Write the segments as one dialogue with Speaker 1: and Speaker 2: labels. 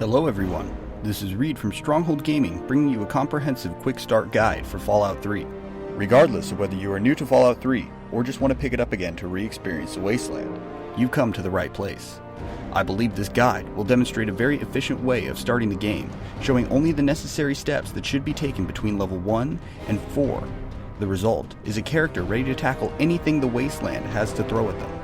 Speaker 1: Hello everyone, this is Reed from Stronghold Gaming bringing you a comprehensive quick start guide for Fallout 3. Regardless of whether you are new to Fallout 3 or just want to pick it up again to re-experience the wasteland, you've come to the right place. I believe this guide will demonstrate a very efficient way of starting the game, showing only the necessary steps that should be taken between level 1 and 4. The result is a character ready to tackle anything the wasteland has to throw at them.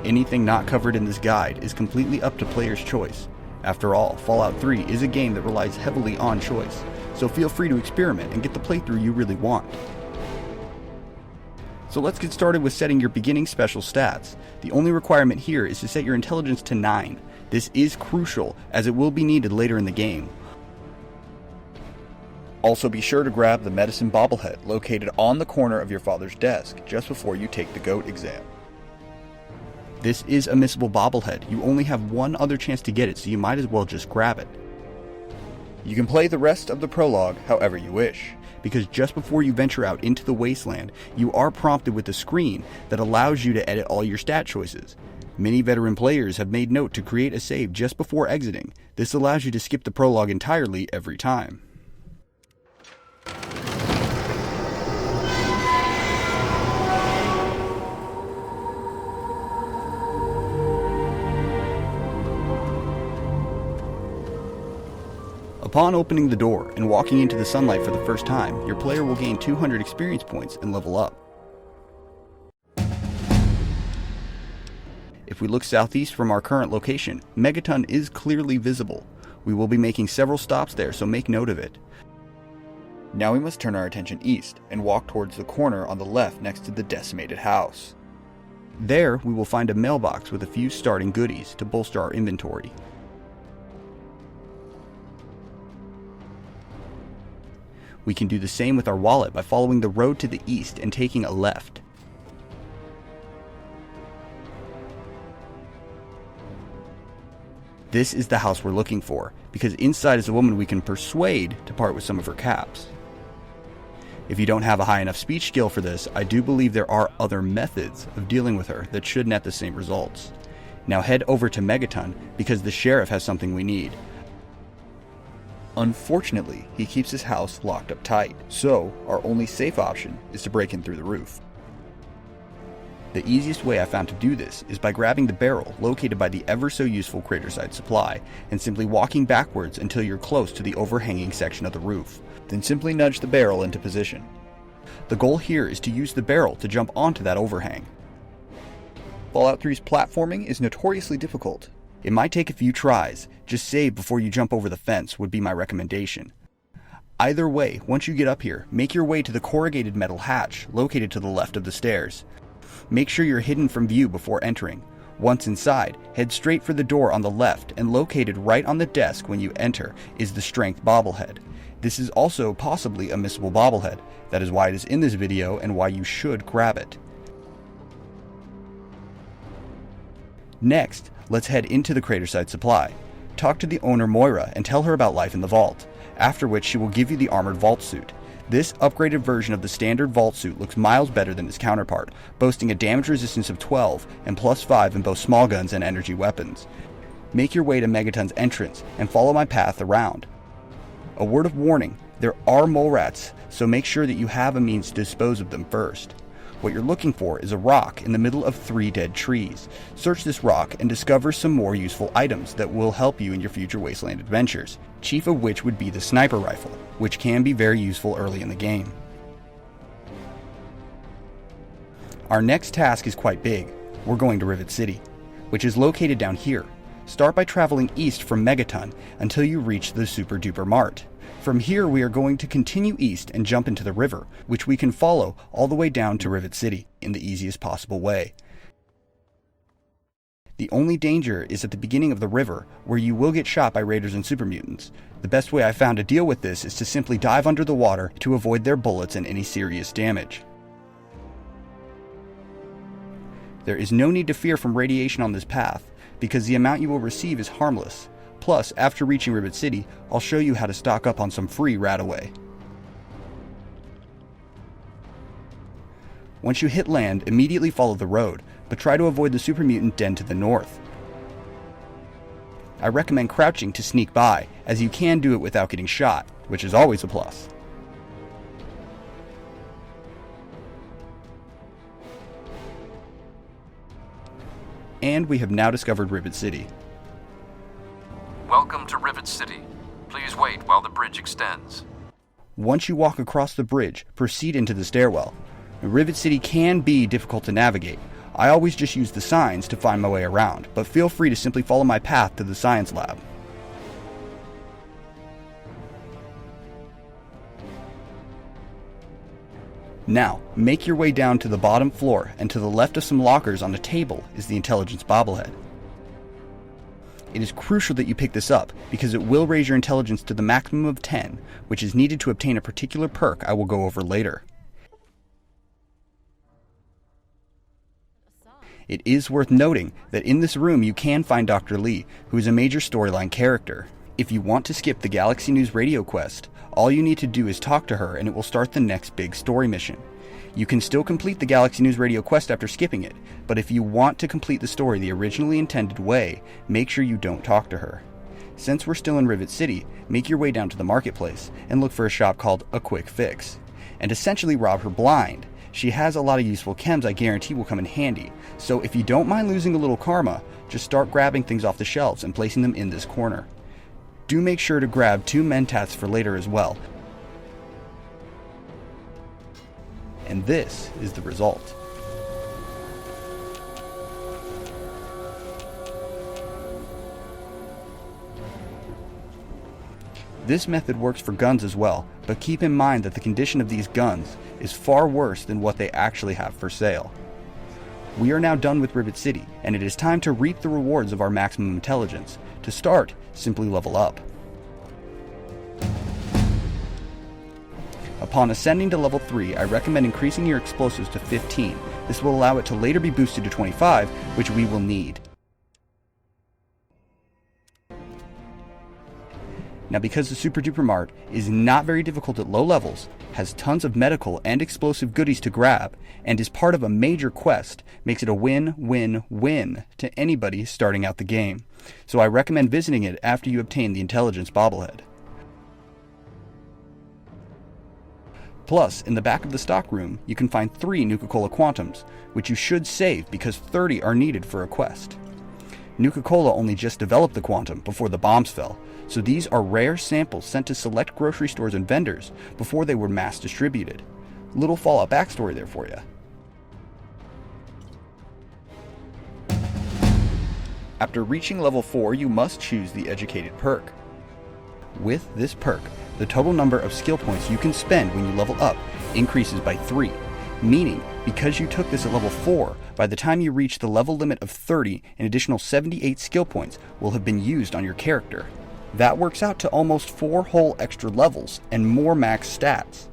Speaker 1: Anything not covered in this guide is completely up to player's choice. After all, Fallout 3 is a game that relies heavily on choice, so feel free to experiment and get the playthrough you really want. So let's get started with setting your beginning special stats. The only requirement here is to set your intelligence to 9. This is crucial as it will be needed later in the game. Also be sure to grab the medicine bobblehead located on the corner of your father's desk just before you take the GOAT exam. This is a missable bobblehead. You only have one other chance to get it, so you might as well just grab it. You can play the rest of the prologue however you wish, because just before you venture out into the wasteland, you are prompted with a screen that allows you to edit all your stat choices. Many veteran players have made note to create a save just before exiting. This allows you to skip the prologue entirely every time. Upon opening the door and walking into the sunlight for the first time, your player will gain 200 experience points and level up. If we look southeast from our current location, Megaton is clearly visible. We will be making several stops there, so make note of it. Now we must turn our attention east and walk towards the corner on the left next to the decimated house. There we will find a mailbox with a few starting goodies to bolster our inventory. We can do the same with our wallet by following the road to the east and taking a left. This is the house we're looking for, because inside is a woman we can persuade to part with some of her caps. If you don't have a high enough speech skill for this, I do believe there are other methods of dealing with her that should net the same results. Now head over to Megaton, because the sheriff has something we need. Unfortunately, he keeps his house locked up tight, so our only safe option is to break in through the roof. The easiest way I found to do this is by grabbing the barrel located by the ever so useful craterside supply and simply walking backwards until you're close to the overhanging section of the roof. Then simply nudge the barrel into position. The goal here is to use the barrel to jump onto that overhang. Fallout 3's platforming is notoriously difficult. It might take a few tries. Just save before you jump over the fence would be my recommendation. Either way, once you get up here, make your way to the corrugated metal hatch located to the left of the stairs. Make sure you're hidden from view before entering. Once inside, head straight for the door on the left, and located right on the desk when you enter is the strength bobblehead. This is also possibly a missable bobblehead. That is why it is in this video and why you should grab it. Next, let's head into the craterside supply. Talk to the owner Moira and tell her about life in the vault, after which she will give you the armored vault suit. This upgraded version of the standard vault suit looks miles better than its counterpart, boasting a damage resistance of 12 and +5 in both small guns and energy weapons. Make your way to Megaton's entrance and follow my path around. A word of warning, there are mole rats, so make sure that you have a means to dispose of them first. What you're looking for is a rock in the middle of 3 dead trees. Search this rock and discover some more useful items that will help you in your future wasteland adventures, chief of which would be the sniper rifle, which can be very useful early in the game. Our next task is quite big. We're going to Rivet City, which is located down here. Start by traveling east from Megaton until you reach the Duper Mart. From here we are going to continue east and jump into the river, which we can follow all the way down to Rivet City in the easiest possible way. The only danger is at the beginning of the river, where you will get shot by raiders and super mutants. The best way I found to deal with this is to simply dive under the water to avoid their bullets and any serious damage. There is no need to fear from radiation on this path, because the amount you will receive is harmless. Plus, after reaching Rivet City, I'll show you how to stock up on some free RadAway. Once you hit land, immediately follow the road, but try to avoid the super mutant den to the north. I recommend crouching to sneak by, as you can do it without getting shot, which is always a plus. And we have now discovered Rivet City.
Speaker 2: Welcome to Rivet City. Please wait while the bridge extends.
Speaker 1: Once you walk across the bridge, proceed into the stairwell. Rivet City can be difficult to navigate. I always just use the signs to find my way around, but feel free to simply follow my path to the science lab. Now, make your way down to the bottom floor, and to the left of some lockers on a table is the intelligence bobblehead. It is crucial that you pick this up, because it will raise your intelligence to the maximum of 10, which is needed to obtain a particular perk I will go over later. It is worth noting that in this room you can find Dr. Lee, who is a major storyline character. If you want to skip the Galaxy News radio quest, all you need to do is talk to her and it will start the next big story mission. You can still complete the Galaxy News radio quest after skipping it, but if you want to complete the story the originally intended way, make sure you don't talk to her. Since we're still in Rivet City, make your way down to the marketplace and look for a shop called A Quick Fix, and essentially rob her blind. She has a lot of useful chems I guarantee will come in handy, so if you don't mind losing a little karma, just start grabbing things off the shelves and placing them in this corner. Do make sure to grab 2 mentats for later as well. And this is the result. This method works for guns as well, but keep in mind that the condition of these guns is far worse than what they actually have for sale. We are now done with Rivet City, and it is time to reap the rewards of our maximum intelligence. To start, simply level up. Upon ascending to level 3, I recommend increasing your explosives to 15. This will allow it to later be boosted to 25, which we will need. Now, because the Super Duper Mart is not very difficult at low levels, has tons of medical and explosive goodies to grab, and is part of a major quest, makes it a win-win-win to anybody starting out the game. So I recommend visiting it after you obtain the intelligence bobblehead. Plus, in the back of the stock room, you can find 3 Nuka-Cola Quantums, which you should save because 30 are needed for a quest. Nuka-Cola only just developed the Quantum before the bombs fell, so these are rare samples sent to select grocery stores and vendors before they were mass distributed. Little Fallout backstory there for you. After reaching level 4, you must choose the Educated perk. With this perk, the total number of skill points you can spend when you level up increases by 3, meaning because you took this at level 4, by the time you reach the level limit of 30, an additional 78 skill points will have been used on your character. That works out to almost 4 whole extra levels and more max stats.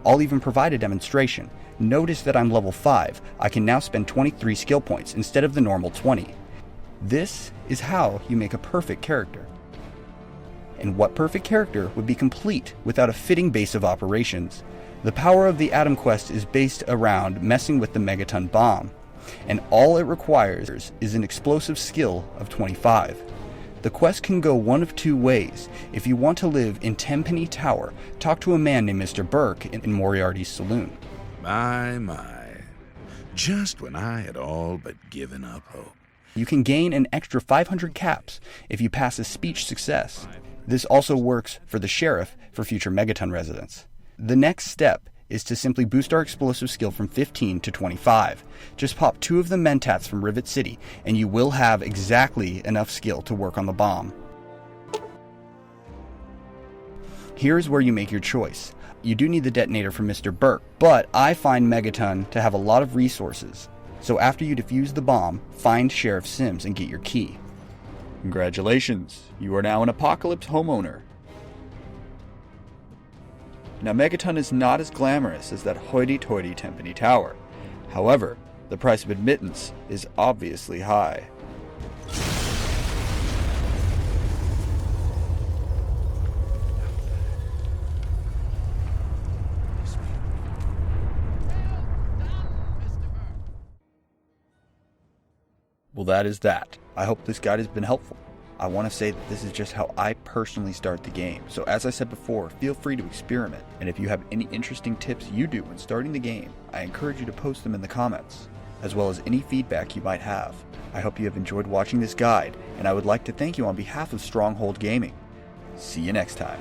Speaker 1: I'll even provide a demonstration. Notice that I'm level 5, I can now spend 23 skill points instead of the normal 20. This is how you make a perfect character. And what perfect character would be complete without a fitting base of operations? The power of the Atom Quest is based around messing with the Megaton bomb, and all it requires is an explosive skill of 25. The quest can go one of 2 ways. If you want to live in Tenpenny Tower, talk to a man named Mr. Burke in Moriarty's saloon.
Speaker 3: My. Just when I had all but given up hope.
Speaker 1: You can gain an extra 500 caps if you pass a speech success. This also works for the sheriff for future Megaton residents. The next step is to simply boost our explosive skill from 15 to 25. Just pop 2 of the mentats from Rivet City, and you will have exactly enough skill to work on the bomb. Here's where you make your choice. You do need the detonator from Mr. Burke, but I find Megaton to have a lot of resources. So after you defuse the bomb, find Sheriff Sims and get your key. Congratulations, you are now an Apocalypse homeowner. Now, Megaton is not as glamorous as that hoity-toity Tenpenny Tower. However, the price of admittance is obviously high. Well, that is that. I hope this guide has been helpful. I want to say that this is just how I personally start the game, so as I said before, feel free to experiment, and if you have any interesting tips you do when starting the game, I encourage you to post them in the comments, as well as any feedback you might have. I hope you have enjoyed watching this guide, and I would like to thank you on behalf of Stronghold Gaming. See you next time.